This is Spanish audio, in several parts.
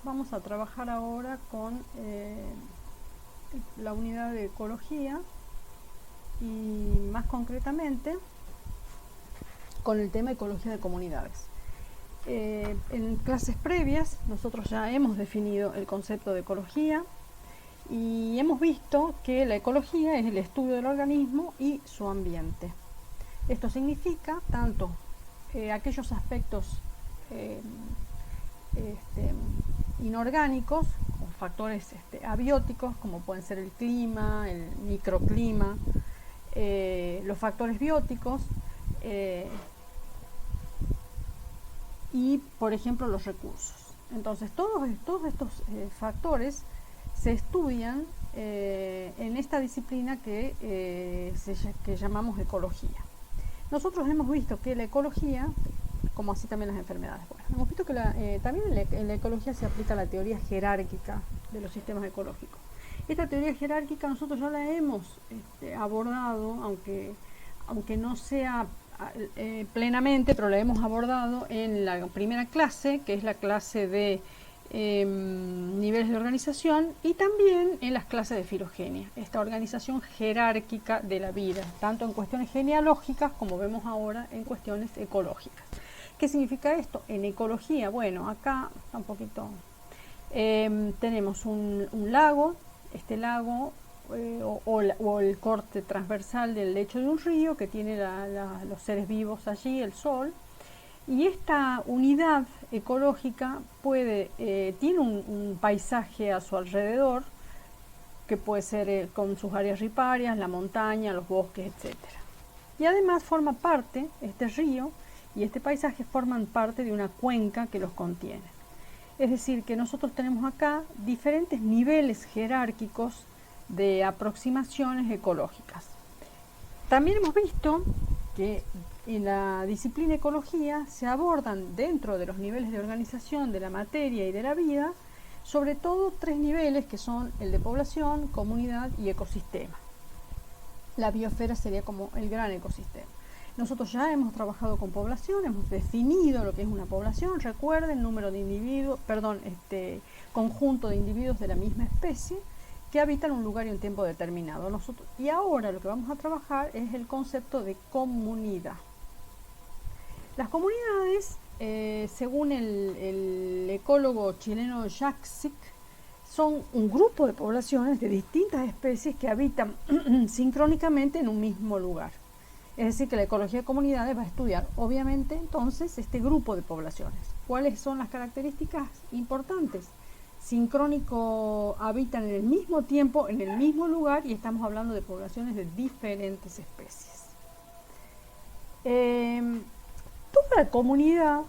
Vamos a trabajar ahora con la unidad de ecología y más concretamente con el tema ecología de comunidades. En clases previas nosotros ya hemos definido el concepto de ecología y hemos visto que la ecología es el estudio del organismo y su ambiente. Esto significa tanto aquellos aspectos inorgánicos, con factores abióticos, como pueden ser el clima, el microclima, los factores bióticos y, por ejemplo, los recursos. Entonces, todos estos factores se estudian en esta disciplina que llamamos ecología. Nosotros hemos visto que la ecología, como así también las enfermedades, bueno, hemos visto que también en la ecología se aplica la teoría jerárquica de los sistemas ecológicos. Esta teoría jerárquica nosotros ya la hemos abordado, aunque no sea plenamente, pero la hemos abordado en la primera clase, que es la clase de niveles de organización, y también en las clases de filogenia, esta organización jerárquica de la vida, tanto en cuestiones genealógicas como vemos ahora en cuestiones ecológicas. ¿Qué significa esto? En ecología, bueno, acá está un poquito, tenemos un lago, este lago o el corte transversal del lecho de un río que tiene los seres vivos allí, el sol, y esta unidad ecológica tiene un paisaje a su alrededor que puede ser con sus áreas riparias, la montaña, los bosques, etc. Y además forma parte, este río y este paisaje forman parte de una cuenca que los contiene. Es decir, que nosotros tenemos acá diferentes niveles jerárquicos de aproximaciones ecológicas. También hemos visto que en la disciplina ecología se abordan dentro de los niveles de organización de la materia y de la vida, sobre todo tres niveles que son el de población, comunidad y ecosistema. La biosfera sería como el gran ecosistema. Nosotros ya hemos trabajado con población, hemos definido lo que es una población, recuerden, número de individuos, conjunto de individuos de la misma especie que habitan un lugar y un tiempo determinado. Y ahora lo que vamos a trabajar es el concepto de comunidad. Las comunidades, según el ecólogo chileno Jacques Sick, son un grupo de poblaciones de distintas especies que habitan sincrónicamente en un mismo lugar. Es decir, que la ecología de comunidades va a estudiar, obviamente, entonces, este grupo de poblaciones. ¿Cuáles son las características importantes? Sincrónico, habitan en el mismo tiempo, en el mismo lugar, y estamos hablando de poblaciones de diferentes especies. Toda la comunidad,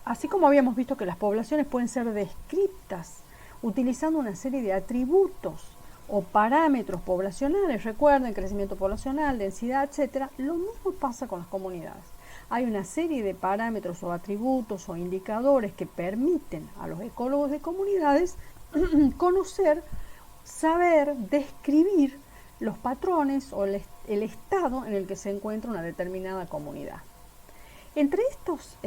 así como habíamos visto que las poblaciones pueden ser descritas utilizando una serie de atributos o parámetros poblacionales, recuerden, crecimiento poblacional, densidad, etc., lo mismo pasa con las comunidades. Hay una serie de parámetros o atributos o indicadores que permiten a los ecólogos de comunidades conocer, saber, describir los patrones o el estado en el que se encuentra una determinada comunidad. Entre estos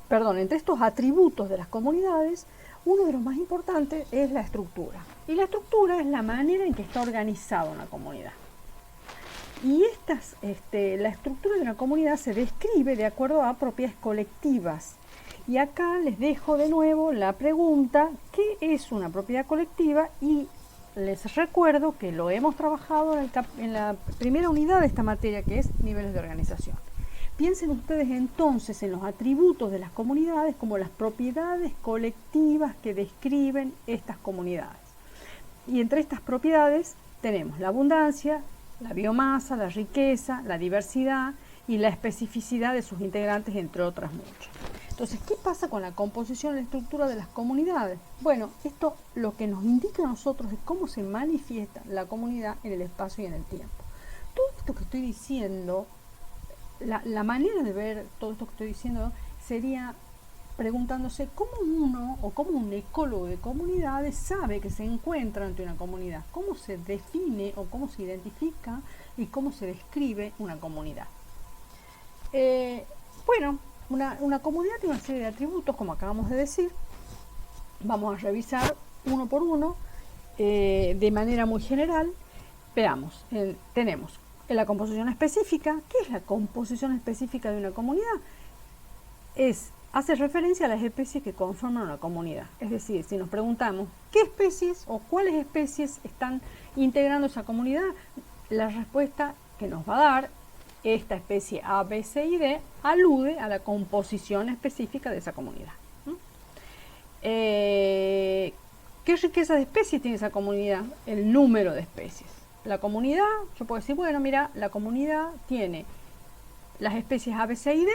entre estos atributos de las comunidades, uno de los más importantes es la estructura. Y la estructura es la manera en que está organizada una comunidad. Y la estructura de una comunidad se describe de acuerdo a propiedades colectivas. Y acá les dejo de nuevo la pregunta, ¿qué es una propiedad colectiva? Y les recuerdo que lo hemos trabajado en la primera unidad de esta materia, que es niveles de organización. Piensen ustedes entonces en los atributos de las comunidades como las propiedades colectivas que describen estas comunidades. Y entre estas propiedades tenemos la abundancia, la biomasa, la riqueza, la diversidad y la especificidad de sus integrantes, entre otras muchas. Entonces, ¿qué pasa con la composición y la estructura de las comunidades? Bueno, esto lo que nos indica a nosotros es cómo se manifiesta la comunidad en el espacio y en el tiempo. Todo esto que estoy diciendo, la manera de ver todo esto que estoy diciendo sería preguntándose cómo uno o cómo un ecólogo de comunidades sabe que se encuentra ante una comunidad, cómo se define o cómo se identifica y cómo se describe una comunidad. Bueno, Una comunidad tiene una serie de atributos, como acabamos de decir. Vamos a revisar uno por uno de manera muy general. Veamos, tenemos la composición específica. ¿Qué es la composición específica de una comunidad? Hace referencia a las especies que conforman una comunidad. Es decir, si nos preguntamos qué especies o cuáles especies están integrando esa comunidad, la respuesta que nos va a dar esta especie A, B, C y D alude a la composición específica de esa comunidad. ¿Qué riqueza de especies tiene esa comunidad? El número de especies. La comunidad, yo puedo decir, bueno, mira, la comunidad tiene las especies A, B, C y D,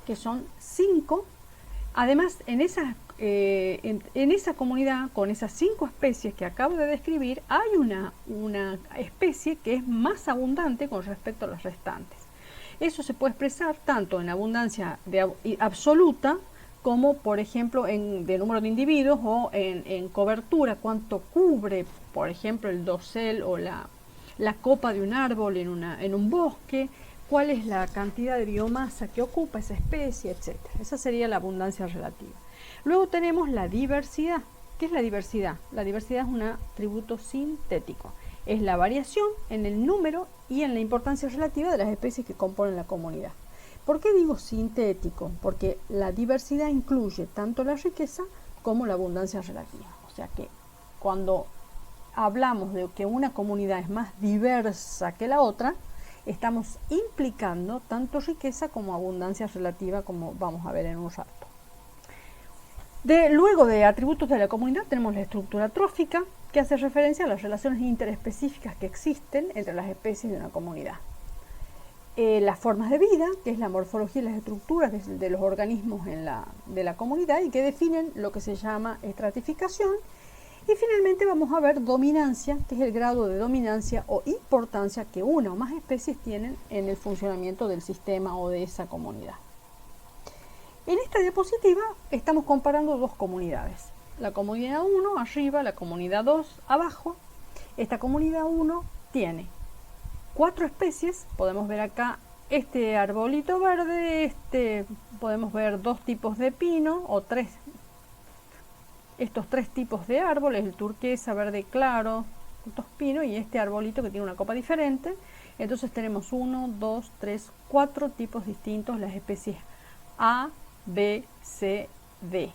que son 5. Además, en esa comunidad, con esas 5 especies que acabo de describir, hay una especie que es más abundante con respecto a las restantes. Eso se puede expresar tanto en abundancia absoluta, como por ejemplo de número de individuos, o en cobertura, cuánto cubre, por ejemplo, el dosel o la copa de un árbol en un bosque, cuál es la cantidad de biomasa que ocupa esa especie, etc. Esa sería la abundancia relativa. Luego tenemos la diversidad. ¿Qué es la diversidad? La diversidad es un atributo sintético. Es la variación en el número y en la importancia relativa de las especies que componen la comunidad. ¿Por qué digo sintético? Porque la diversidad incluye tanto la riqueza como la abundancia relativa. O sea que cuando hablamos de que una comunidad es más diversa que la otra, estamos implicando tanto riqueza como abundancia relativa, como vamos a ver en un rato. Luego de atributos de la comunidad tenemos la estructura trófica, que hace referencia a las relaciones interespecíficas que existen entre las especies de una comunidad. Las formas de vida, que es la morfología y las estructuras de los organismos de la comunidad, y que definen lo que se llama estratificación. Y finalmente vamos a ver dominancia, que es el grado de dominancia o importancia que una o más especies tienen en el funcionamiento del sistema o de esa comunidad. En esta diapositiva estamos comparando dos comunidades. La comunidad 1 arriba, la comunidad 2 abajo. Esta comunidad 1 tiene 4 especies. Podemos ver acá este arbolito verde, podemos ver 2 tipos de pino o 3. Estos 3 tipos de árboles, el turquesa, verde claro, estos pinos, y este arbolito que tiene una copa diferente. Entonces tenemos 1, 2, 3, 4 tipos distintos, las especies A, B, C, D.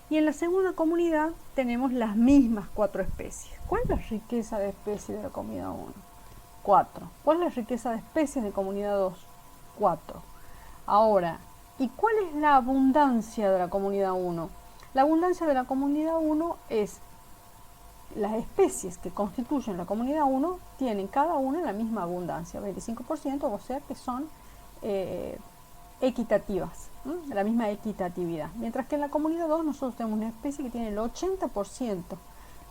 Y en la segunda comunidad tenemos las mismas 4 especies. ¿Cuál es la riqueza de especies de la comunidad 1? 4. ¿Cuál es la riqueza de especies de comunidad 2? 4. Ahora, ¿y cuál es la abundancia de la comunidad 1? La abundancia de la comunidad 1 es las especies que constituyen la comunidad 1 tienen cada una la misma abundancia, 25%, o sea que son equitativas, la misma equitatividad. Mientras que en la comunidad 2 nosotros tenemos una especie que tiene el 80%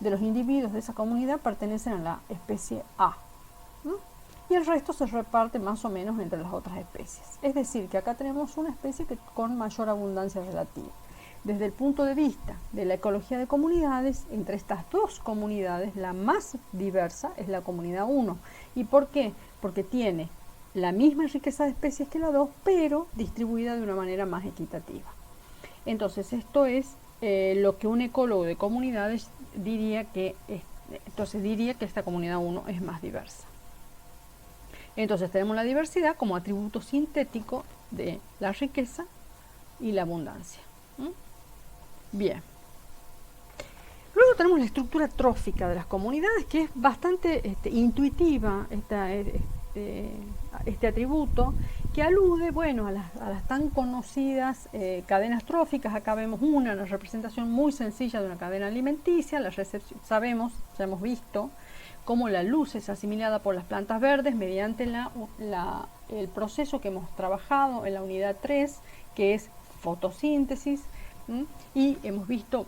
de los individuos de esa comunidad pertenecen a la especie A, y el resto se reparte más o menos entre las otras especies. Es decir, que acá tenemos una especie con mayor abundancia relativa. Desde el punto de vista de la ecología de comunidades, entre estas dos comunidades, la más diversa es la comunidad 1. ¿Y por qué? Porque tiene la misma riqueza de especies que la 2, pero distribuida de una manera más equitativa. Entonces, esto es lo que un ecólogo de comunidades diría que esta comunidad 1 es más diversa. Entonces, tenemos la diversidad como atributo sintético de la riqueza y la abundancia. Bien. Luego tenemos la estructura trófica de las comunidades, que es bastante intuitiva, este atributo, que alude, bueno, a las tan conocidas cadenas tróficas. Acá vemos una representación muy sencilla de una cadena alimenticia. Sabemos, ya hemos visto, cómo la luz es asimilada por las plantas verdes mediante el proceso que hemos trabajado en la unidad 3, que es fotosíntesis. Y hemos visto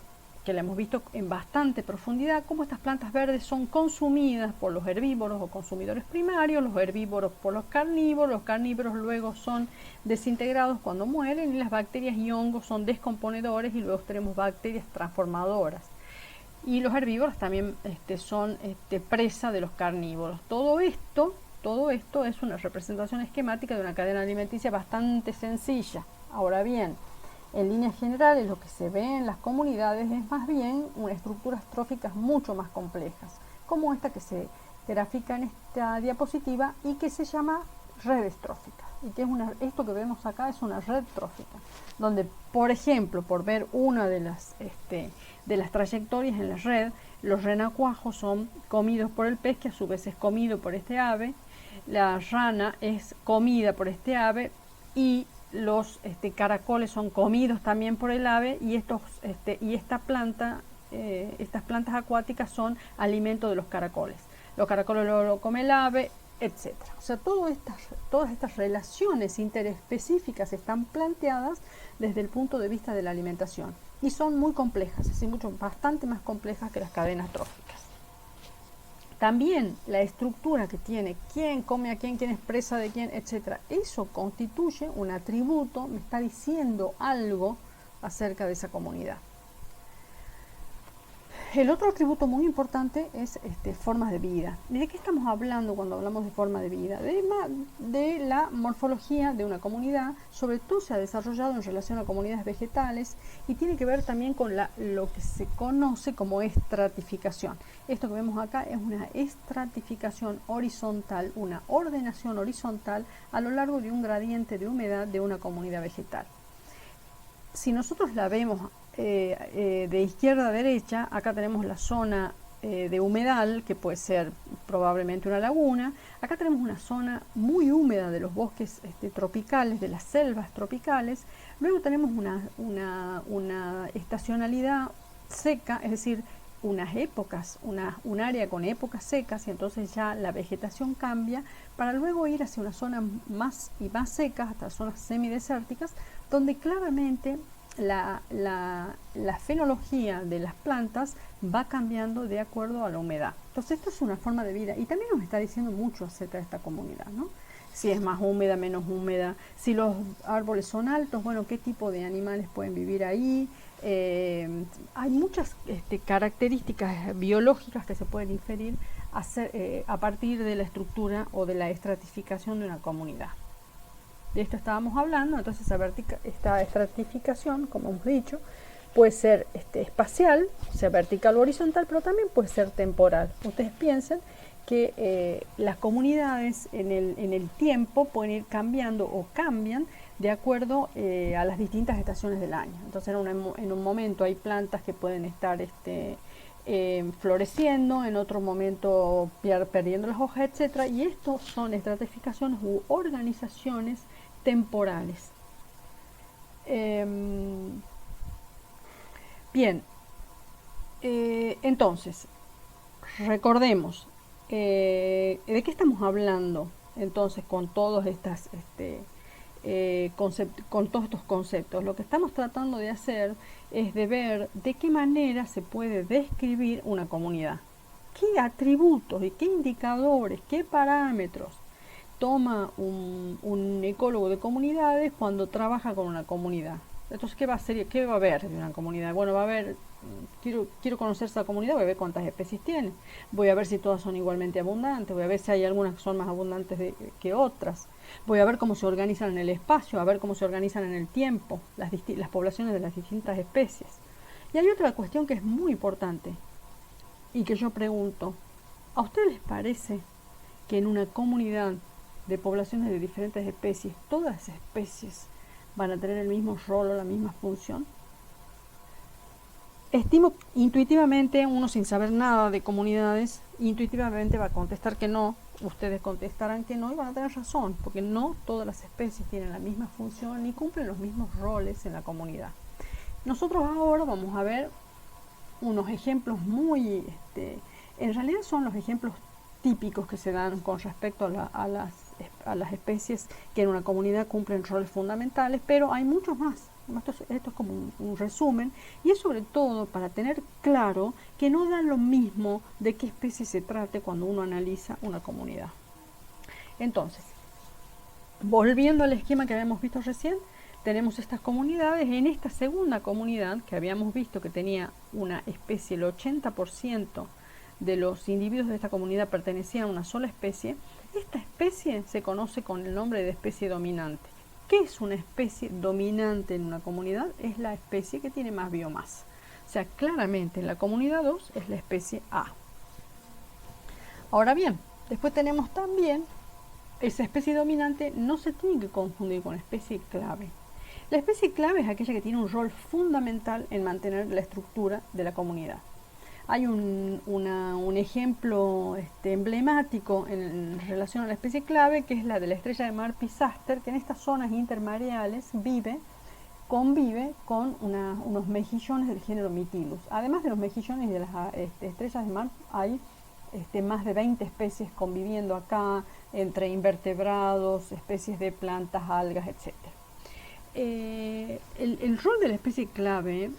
en bastante profundidad cómo estas plantas verdes son consumidas por los herbívoros o consumidores primarios, los herbívoros por los carnívoros luego son desintegrados cuando mueren, y las bacterias y hongos son descomponedores, y luego tenemos bacterias transformadoras. Y los herbívoros también son presa de los carnívoros. Todo esto es una representación esquemática de una cadena alimenticia bastante sencilla. Ahora bien, en líneas generales lo que se ve en las comunidades es más bien estructuras tróficas mucho más complejas, como esta que se grafica en esta diapositiva y que se llama redes tróficas. Y que es esto que vemos acá es una red trófica, donde, por ejemplo, por ver una de las trayectorias en la red, los renacuajos son comidos por el pez, que a su vez es comido por este ave, la rana es comida por este ave, y los caracoles son comidos también por el ave, y estas plantas acuáticas son alimento de los caracoles. Los caracoles lo come el ave, etcétera. O sea, todas estas relaciones interespecíficas están planteadas desde el punto de vista de la alimentación y son muy complejas, es decir, bastante más complejas que las cadenas tróficas. También la estructura que tiene, quién come a quién es presa de quién, etcétera, eso constituye un atributo, me está diciendo algo acerca de esa comunidad. El otro atributo muy importante es formas de vida. ¿De qué estamos hablando cuando hablamos de forma de vida? De la morfología de una comunidad, sobre todo se ha desarrollado en relación a comunidades vegetales y tiene que ver también con lo que se conoce como estratificación. Esto que vemos acá es una estratificación horizontal, una ordenación horizontal a lo largo de un gradiente de humedad de una comunidad vegetal. Si nosotros la vemos de izquierda a derecha, acá tenemos la zona de humedal, que puede ser probablemente una laguna. Acá tenemos una zona muy húmeda de los bosques tropicales, de las selvas tropicales. Luego tenemos una estacionalidad seca, es decir, unas épocas, un área con épocas secas, y entonces ya la vegetación cambia para luego ir hacia una zona más y más secas, hasta zonas semidesérticas, donde claramente la fenología de las plantas va cambiando de acuerdo a la humedad. Entonces esto es una forma de vida y también nos está diciendo mucho acerca de esta comunidad, ¿no? Si es más húmeda, menos húmeda, si los árboles son altos, bueno, qué tipo de animales pueden vivir ahí. Hay muchas características biológicas que se pueden inferir a partir de la estructura o de la estratificación de una comunidad. De esto estábamos hablando. Entonces esta estratificación, como hemos dicho, puede ser espacial, o sea, vertical o horizontal, pero también puede ser temporal. Ustedes piensen que las comunidades en el tiempo pueden ir cambiando o cambian de acuerdo a las distintas estaciones del año. Entonces en un momento hay plantas que pueden estar floreciendo, en otro momento perdiendo las hojas, etcétera, y estos son estratificaciones u organizaciones temporales. Bien, entonces recordemos de qué estamos hablando entonces con todos estos conceptos. Lo que estamos tratando de hacer es de ver de qué manera se puede describir una comunidad, qué atributos y qué indicadores, qué parámetros toma un ecólogo de comunidades cuando trabaja con una comunidad. Entonces, ¿qué va a ver de una comunidad? Bueno, va a ver, quiero conocer esa comunidad, voy a ver cuántas especies tiene, voy a ver si todas son igualmente abundantes, voy a ver si hay algunas que son más abundantes que otras, voy a ver cómo se organizan en el espacio, a ver cómo se organizan en el tiempo las poblaciones de las distintas especies. Y hay otra cuestión que es muy importante y que yo pregunto, ¿a ustedes les parece que en una comunidad de poblaciones de diferentes especies, todas las especies van a tener el mismo rol o la misma función? Estimo intuitivamente, uno sin saber nada de comunidades, intuitivamente va a contestar que no. Ustedes contestarán que no y van a tener razón, porque no todas las especies tienen la misma función ni cumplen los mismos roles en la comunidad. Nosotros ahora vamos a ver unos ejemplos en realidad son los ejemplos típicos que se dan con respecto a las especies que en una comunidad cumplen roles fundamentales, pero hay muchos más. Esto es como un resumen, y es sobre todo para tener claro que no da lo mismo de qué especie se trate cuando uno analiza una comunidad. Entonces, volviendo al esquema que habíamos visto recién, tenemos estas comunidades. En esta segunda comunidad que habíamos visto que tenía una especie, el 80% de los individuos de esta comunidad pertenecían a una sola especie. Esta especie se conoce con el nombre de especie dominante. ¿Qué es una especie dominante en una comunidad? Es la especie que tiene más biomasa. O sea, claramente en la comunidad 2 es la especie A. Ahora bien, después tenemos también esa especie dominante, no se tiene que confundir con la especie clave. La especie clave es aquella que tiene un rol fundamental en mantener la estructura de la comunidad. Hay un ejemplo emblemático en relación a la especie clave, que es la de la estrella de mar Pisaster, que en estas zonas intermareales convive con unos mejillones del género Mytilus. Además de los mejillones y de las estrellas de mar, hay más de 20 especies conviviendo acá, entre invertebrados, especies de plantas, algas, etc. El rol de la especie clave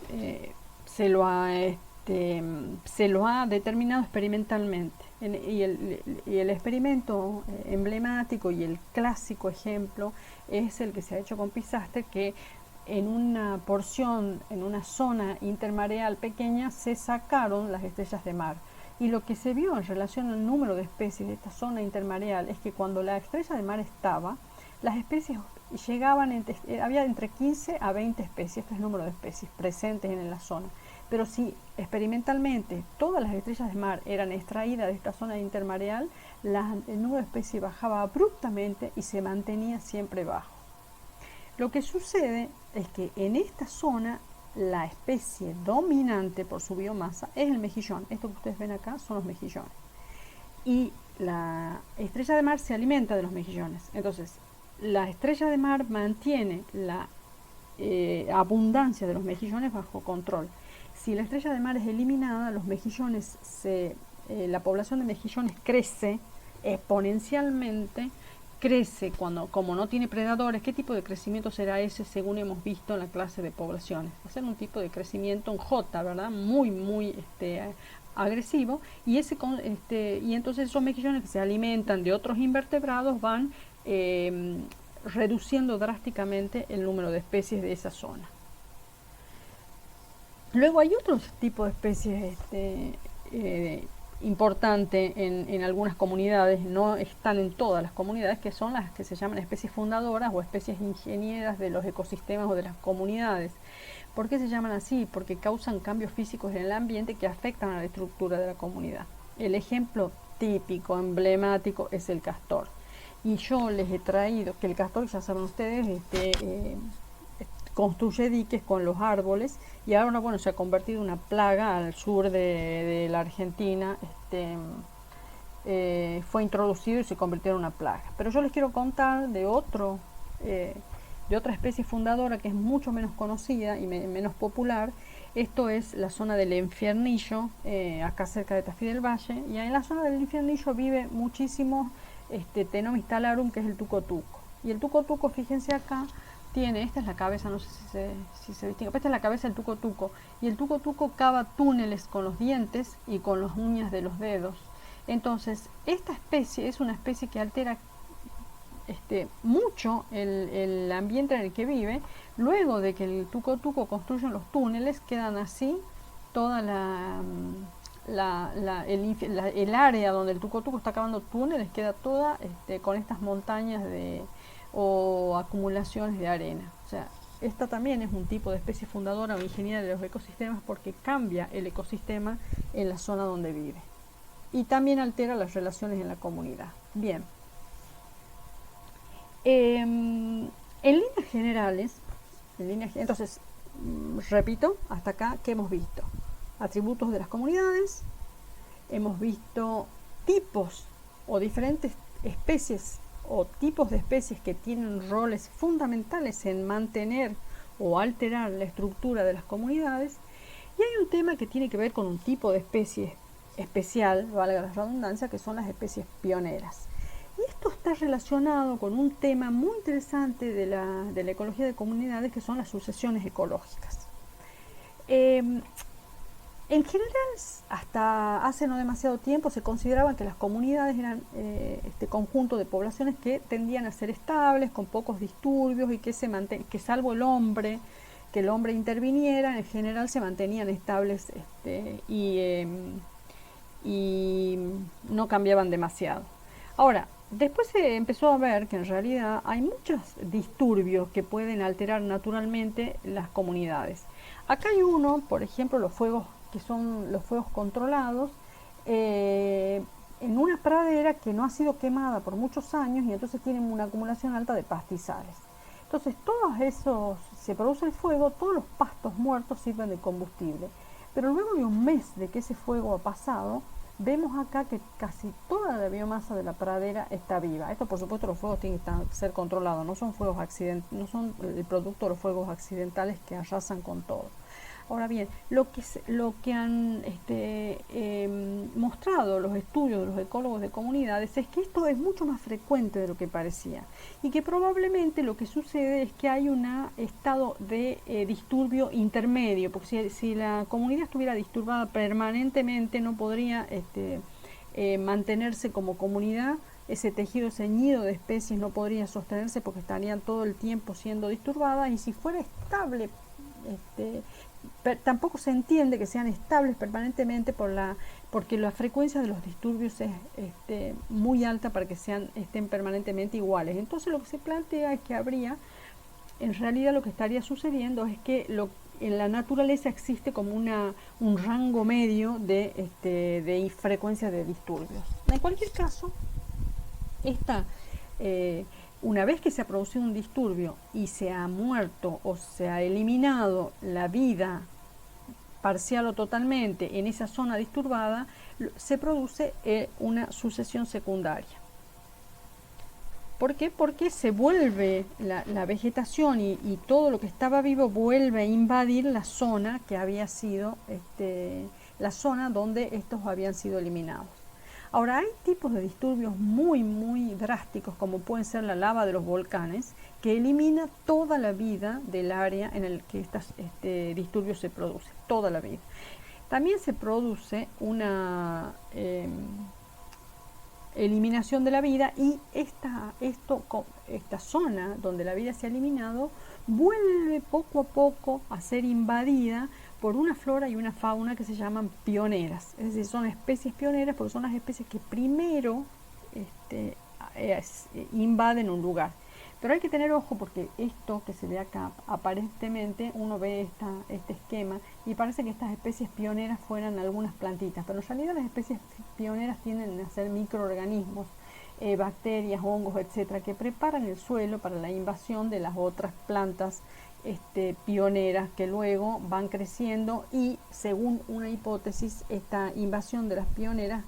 se lo ha determinado experimentalmente, y el experimento emblemático y el clásico ejemplo es el que se ha hecho con Pisaster, que en una porción, en una zona intermareal pequeña, se sacaron las estrellas de mar. Y lo que se vio en relación al número de especies de esta zona intermareal es que cuando la estrella de mar estaba, las especies llegaban, había entre 15 a 20 especies, este es el número de especies presentes en la zona. Pero si experimentalmente todas las estrellas de mar eran extraídas de esta zona intermareal, el número de especies bajaba abruptamente y se mantenía siempre bajo. Lo que sucede es que en esta zona la especie dominante por su biomasa es el mejillón. Esto que ustedes ven acá son los mejillones. Y la estrella de mar se alimenta de los mejillones. Entonces, la estrella de mar mantiene la abundancia de los mejillones bajo control. Si la estrella de mar es eliminada, los mejillones la población de mejillones crece exponencialmente. Crece como no tiene predadores. ¿Qué tipo de crecimiento será ese según hemos visto en la clase de poblaciones? Va a ser un tipo de crecimiento en J, ¿verdad? Muy agresivo, y entonces esos mejillones que se alimentan de otros invertebrados van reduciendo drásticamente el número de especies de esa zona. Luego hay otros tipos de especies importante en algunas comunidades, no están en todas las comunidades, que son las que se llaman especies fundadoras o especies ingenieras de los ecosistemas o de las comunidades. ¿Por qué se llaman así? Porque causan cambios físicos en el ambiente que afectan a la estructura de la comunidad. El ejemplo típico, emblemático, es el castor. Y yo les he traído que el castor, ya saben ustedes, construye diques con los árboles, y ahora bueno, se ha convertido en una plaga al sur de la Argentina. Fue introducido y se convirtió en una plaga. Pero yo les quiero contar de otra especie fundadora que es mucho menos conocida y menos popular. Esto es la zona del Infiernillo, acá cerca de Tafí del Valle, y en la zona del Infiernillo vive muchísimo Ctenomys talarum, que es el tuco-tuco. Y el tuco-tuco, fíjense acá, esta es la cabeza, no sé si se distingue, esta es la cabeza del tuco-tuco, y el tuco-tuco cava túneles con los dientes y con las uñas de los dedos. Entonces, esta especie es una especie que altera mucho el ambiente en el que vive. Luego de que el tuco-tuco construye los túneles, quedan así toda el área donde el tuco-tuco está cavando túneles, queda toda con estas montañas o acumulaciones de arena. O sea, esta también es un tipo de especie fundadora o ingeniera de los ecosistemas, porque cambia el ecosistema en la zona donde vive y también altera las relaciones en la comunidad. Bien, en líneas generales, entonces repito, hasta acá, ¿qué hemos visto? Atributos de las comunidades, hemos visto tipos o diferentes especies o tipos de especies que tienen roles fundamentales en mantener o alterar la estructura de las comunidades, y hay un tema que tiene que ver con un tipo de especie especial, valga la redundancia, que son las especies pioneras. Y esto está relacionado con un tema muy interesante de la ecología de comunidades, que son las sucesiones ecológicas. En general, hasta hace no demasiado tiempo se consideraba que las comunidades eran este conjunto de poblaciones que tendían a ser estables, con pocos disturbios, y que salvo que el hombre interviniera, en general se mantenían estables y no cambiaban demasiado. Ahora, Después se empezó a ver que en realidad hay muchos disturbios que pueden alterar naturalmente las comunidades. Acá hay uno, por ejemplo, los fuegos que son los fuegos controlados, eh, en una pradera que no ha sido quemada por muchos años y entonces tienen una acumulación alta de pastizales. Entonces, todos esos, se produce el fuego, todos los pastos muertos sirven de combustible. Pero luego de un mes de que ese fuego ha pasado, vemos acá que casi toda la biomasa de la pradera está viva. Esto, por supuesto, los fuegos tienen que ser controlados, no son fuegos accidentales, no son el producto de los fuegos accidentales que arrasan con todo. Ahora bien, lo que han mostrado los estudios de los ecólogos de comunidades es que esto es mucho más frecuente de lo que parecía y que probablemente lo que sucede es que hay un estado de disturbio intermedio, porque si la comunidad estuviera disturbada permanentemente no podría mantenerse como comunidad. Ese tejido ceñido de especies no podría sostenerse porque estarían todo el tiempo siendo disturbadas, y si fuera estable, tampoco se entiende que sean estables permanentemente porque la frecuencia de los disturbios es muy alta para que estén permanentemente iguales. Entonces lo que se plantea es que en realidad lo que estaría sucediendo es que en la naturaleza existe como un rango medio de frecuencia de disturbios. En cualquier caso, una vez que se ha producido un disturbio y se ha muerto o se ha eliminado la vida parcial o totalmente en esa zona disturbada, se produce una sucesión secundaria. ¿Por qué? Porque se vuelve la vegetación y todo lo que estaba vivo vuelve a invadir la zona que había sido la zona donde estos habían sido eliminados. Ahora, hay tipos de disturbios muy, muy drásticos, como pueden ser la lava de los volcanes, que elimina toda la vida del área en el que estos disturbios se producen, toda la vida. También se produce una eliminación de la vida, y esta zona donde la vida se ha eliminado vuelve poco a poco a ser invadida por una flora y una fauna que se llaman pioneras. Es decir, son especies pioneras porque son las especies que primero invaden un lugar. Pero hay que tener ojo porque esto que se ve acá, aparentemente uno ve este esquema y parece que estas especies pioneras fueran algunas plantitas, pero en realidad las especies pioneras tienden a ser microorganismos, bacterias, hongos, etcétera, que preparan el suelo para la invasión de las otras plantas pioneras, que luego van creciendo, y según una hipótesis, esta invasión de las pioneras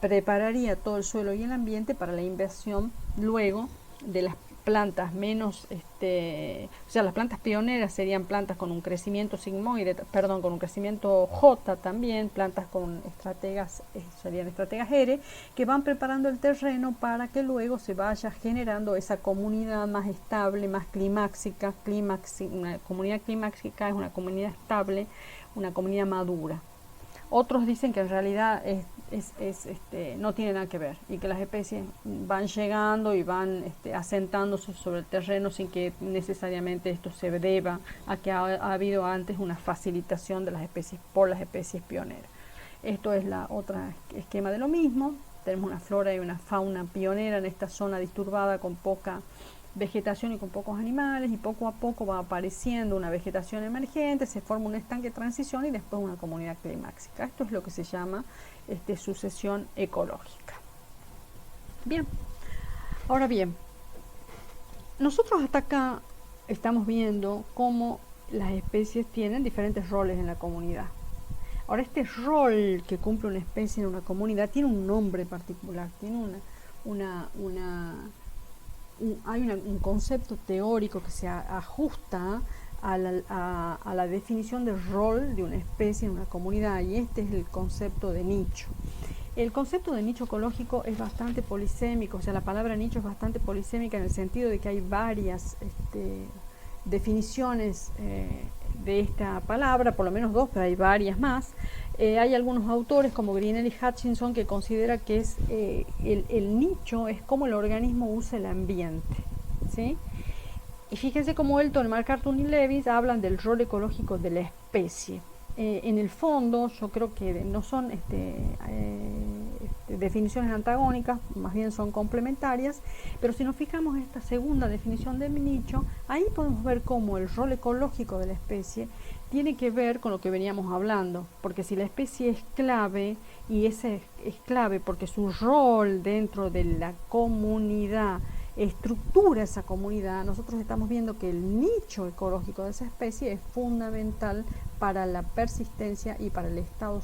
prepararía todo el suelo y el ambiente para la invasión luego de las plantas menos, o sea, las plantas pioneras serían plantas con un crecimiento sigmoide, con un crecimiento J también, plantas con estrategas, serían estrategas R, que van preparando el terreno para que luego se vaya generando esa comunidad más estable, más climáxica. Una comunidad climáxica es una comunidad estable, una comunidad madura. Otros dicen que en realidad no tiene nada que ver y que las especies van llegando y van asentándose sobre el terreno sin que necesariamente esto se deba a que ha habido antes una facilitación de las especies por las especies pioneras. Esto es la otra esquema de lo mismo. Tenemos una flora y una fauna pionera en esta zona disturbada con poca vegetación y con pocos animales, y poco a poco va apareciendo una vegetación emergente, se forma un estanque de transición y después una comunidad climáxica. Esto es lo que se llama sucesión ecológica. Bien, ahora bien, nosotros hasta acá estamos viendo cómo las especies tienen diferentes roles en la comunidad. Ahora, este rol que cumple una especie en una comunidad tiene un nombre particular, tiene hay un concepto teórico que se ajusta a la definición del rol de una especie en una comunidad, y este es el concepto de nicho. El concepto de nicho ecológico es bastante polisémico, o sea, la palabra nicho es bastante polisémica en el sentido de que hay varias definiciones de esta palabra, por lo menos dos, pero hay varias más. Hay algunos autores como Grinell y Hutchinson que considera que es el nicho es como el organismo usa el ambiente, ¿sí? Y fíjense cómo Elton, McCarthy y Lewis hablan del rol ecológico de la especie. En el fondo, yo creo que no son definiciones antagónicas, más bien son complementarias, pero si nos fijamos en esta segunda definición de nicho, ahí podemos ver cómo el rol ecológico de la especie tiene que ver con lo que veníamos hablando, porque si la especie es clave, y ese es clave porque su rol dentro de la comunidad estructura esa comunidad, nosotros estamos viendo que el nicho ecológico de esa especie es fundamental para la persistencia y para el estado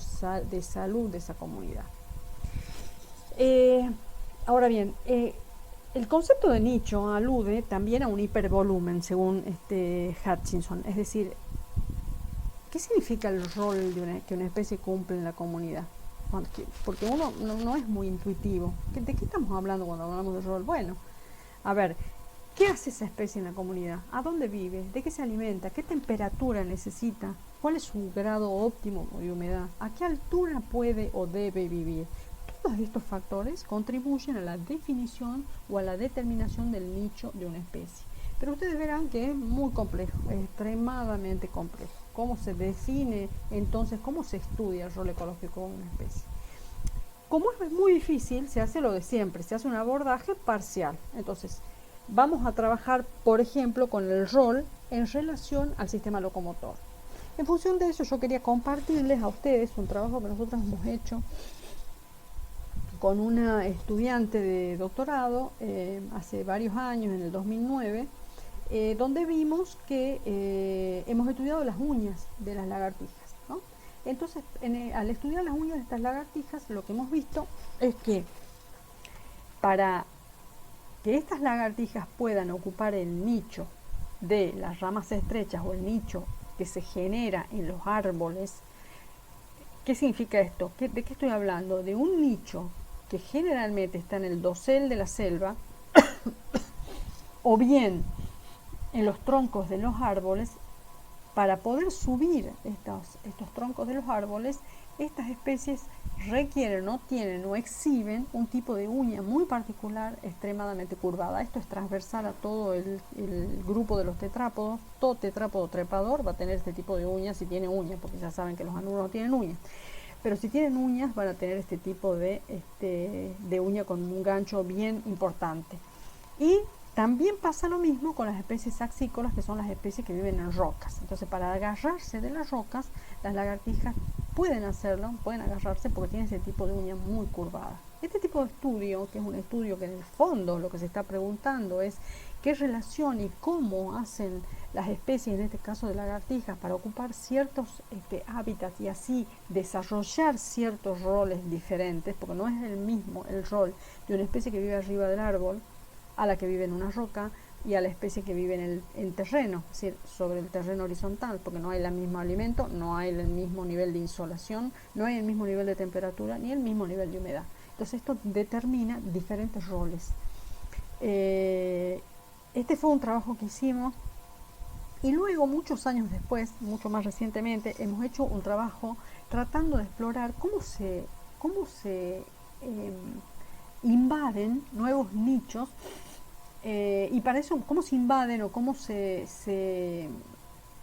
de salud de esa comunidad. Ahora bien, el concepto de nicho alude también a un hipervolumen, según Hutchinson. Es decir, ¿qué significa el rol que una especie cumple en la comunidad? Porque uno no es muy intuitivo. ¿De qué estamos hablando cuando hablamos de rol? Bueno, a ver, ¿qué hace esa especie en la comunidad? ¿A dónde vive? ¿De qué se alimenta? ¿Qué temperatura necesita? ¿Cuál es su grado óptimo de humedad? ¿A qué altura puede o debe vivir? Todos estos factores contribuyen a la definición o a la determinación del nicho de una especie. Pero ustedes verán que es muy complejo, es extremadamente complejo. ¿Cómo se define entonces, cómo se estudia el rol ecológico de una especie? Como es muy difícil, se hace lo de siempre, se hace un abordaje parcial. Entonces, vamos a trabajar, por ejemplo, con el rol en relación al sistema locomotor. En función de eso, yo quería compartirles a ustedes un trabajo que nosotros hemos hecho con una estudiante de doctorado hace varios años, en el 2009, donde vimos que hemos estudiado las uñas de las lagartijas, ¿no? Entonces, al estudiar las uñas de estas lagartijas, lo que hemos visto es que para que estas lagartijas puedan ocupar el nicho de las ramas estrechas o el nicho que se genera en los árboles, ¿qué significa esto? ¿De qué estoy hablando? De un nicho que generalmente está en el dosel de la selva o bien en los troncos de los árboles. Para poder subir estos troncos de los árboles, estas especies requieren, no tienen o exhiben un tipo de uña muy particular, extremadamente curvada. Esto es transversal a todo el grupo de los tetrápodos. Todo tetrápodo trepador va a tener este tipo de uñas si tiene uñas, porque ya saben que los anuros no tienen uñas. Pero si tienen uñas van a tener este tipo de uña con un gancho bien importante. Y también pasa lo mismo con las especies axícolas, que son las especies que viven en rocas. Entonces, para agarrarse de las rocas, las lagartijas pueden hacerlo, pueden agarrarse porque tienen ese tipo de uña muy curvada. Este tipo de estudio, que es un estudio que en el fondo lo que se está preguntando es qué relación y cómo hacen las especies, en este caso de lagartijas, para ocupar ciertos hábitats y así desarrollar ciertos roles diferentes, porque no es el mismo el rol de una especie que vive arriba del árbol a la que vive en una roca y a la especie que vive en el terreno, es decir, sobre el terreno horizontal, porque no hay el mismo alimento, no hay el mismo nivel de insolación, no hay el mismo nivel de temperatura ni el mismo nivel de humedad. Entonces esto determina diferentes roles. Este fue un trabajo que hicimos y luego, muchos años después, mucho más recientemente, hemos hecho un trabajo tratando de explorar cómo se invaden nuevos nichos y para eso cómo se invaden o cómo se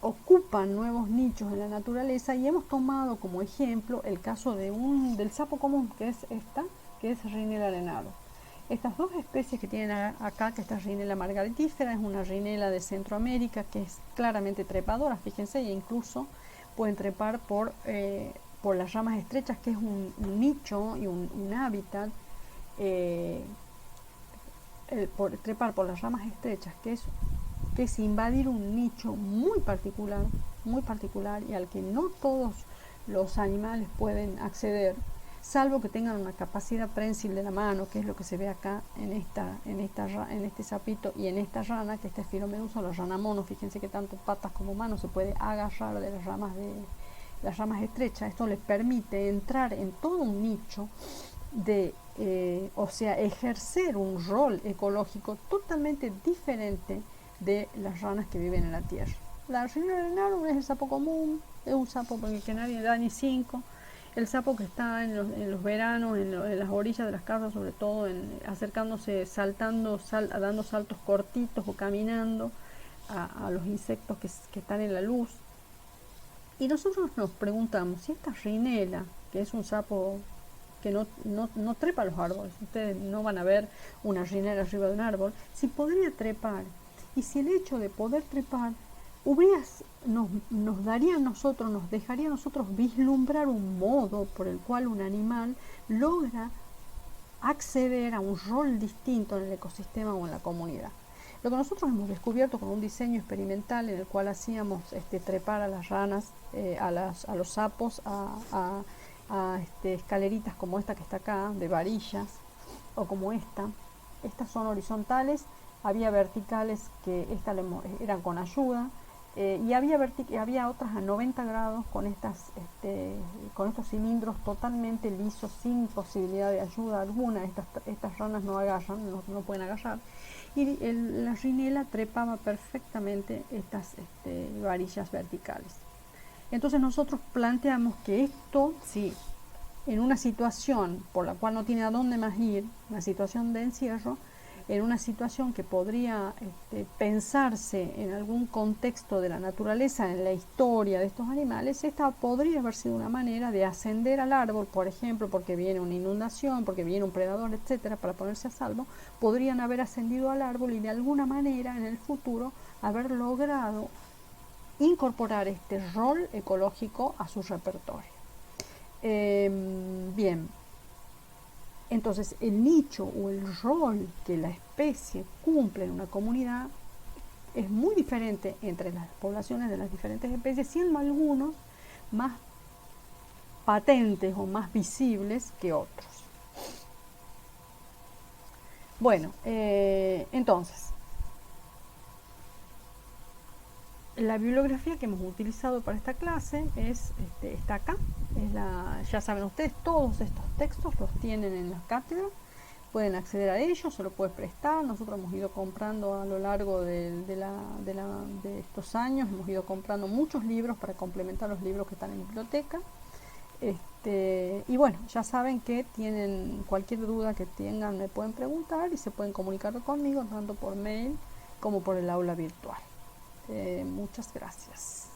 ocupan nuevos nichos en la naturaleza, y hemos tomado como ejemplo el caso del sapo común, que es Rhinella arenado. Estas dos especies que tienen acá, que esta es Rhinella margaritífera, es una Rhinella de Centroamérica que es claramente trepadora, fíjense, e incluso pueden trepar por las ramas estrechas, que es un nicho y un hábitat. Trepar por las ramas estrechas, que es invadir un nicho muy particular y al que no todos los animales pueden acceder, salvo que tengan una capacidad prensil de la mano, que es lo que se ve acá en este sapito y en esta rana, que esta es Filomedusa, la rana mono. Fíjense que tanto patas como manos se puede agarrar de las ramas estrechas. Esto les permite entrar en todo un nicho o sea, ejercer un rol ecológico totalmente diferente de las ranas que viven en la tierra. La Rhinella arenado es el sapo común, es un sapo que nadie da ni 5. El sapo que está en los veranos, en las orillas de las casas, sobre todo acercándose, saltando, dando saltos cortitos o caminando a los insectos que están en la luz. Y nosotros nos preguntamos si esta Rhinella, que es un sapo que no trepa los árboles. Ustedes no van a ver una rinera arriba de un árbol. Si podría trepar, y si el hecho de poder trepar nos daría a nosotros, nos dejaría a nosotros vislumbrar un modo por el cual un animal logra acceder a un rol distinto en el ecosistema o en la comunidad. Lo que nosotros hemos descubierto con un diseño experimental en el cual hacíamos trepar a las ranas, a los sapos, a escaleritas como esta que está acá, de varillas, o como estas son horizontales, había verticales que eran con ayuda, y había otras a 90 grados con estos cilindros totalmente lisos, sin posibilidad de ayuda alguna. Estas ranas no agarran, no pueden agarrar, y la rinela trepaba perfectamente estas varillas verticales. Entonces nosotros planteamos que esto, sí, en una situación por la cual no tiene a dónde más ir, una situación de encierro, en una situación que podría pensarse en algún contexto de la naturaleza, en la historia de estos animales, esta podría haber sido una manera de ascender al árbol, por ejemplo, porque viene una inundación, porque viene un predador, etcétera, para ponerse a salvo. Podrían haber ascendido al árbol y de alguna manera en el futuro haber logrado incorporar este rol ecológico a su repertorio. Bien, entonces el nicho o el rol que la especie cumple en una comunidad es muy diferente entre las poblaciones de las diferentes especies, siendo algunos más patentes o más visibles que otros. Bueno, entonces, la bibliografía que hemos utilizado para esta clase está acá. Ya saben ustedes, todos estos textos los tienen en la cátedra, pueden acceder a ellos, se los puede prestar. Nosotros hemos ido comprando a lo largo de estos años, hemos ido comprando muchos libros para complementar los libros que están en biblioteca. Y bueno, ya saben que tienen cualquier duda que tengan, me pueden preguntar y se pueden comunicar conmigo tanto por mail como por el aula virtual. Muchas gracias.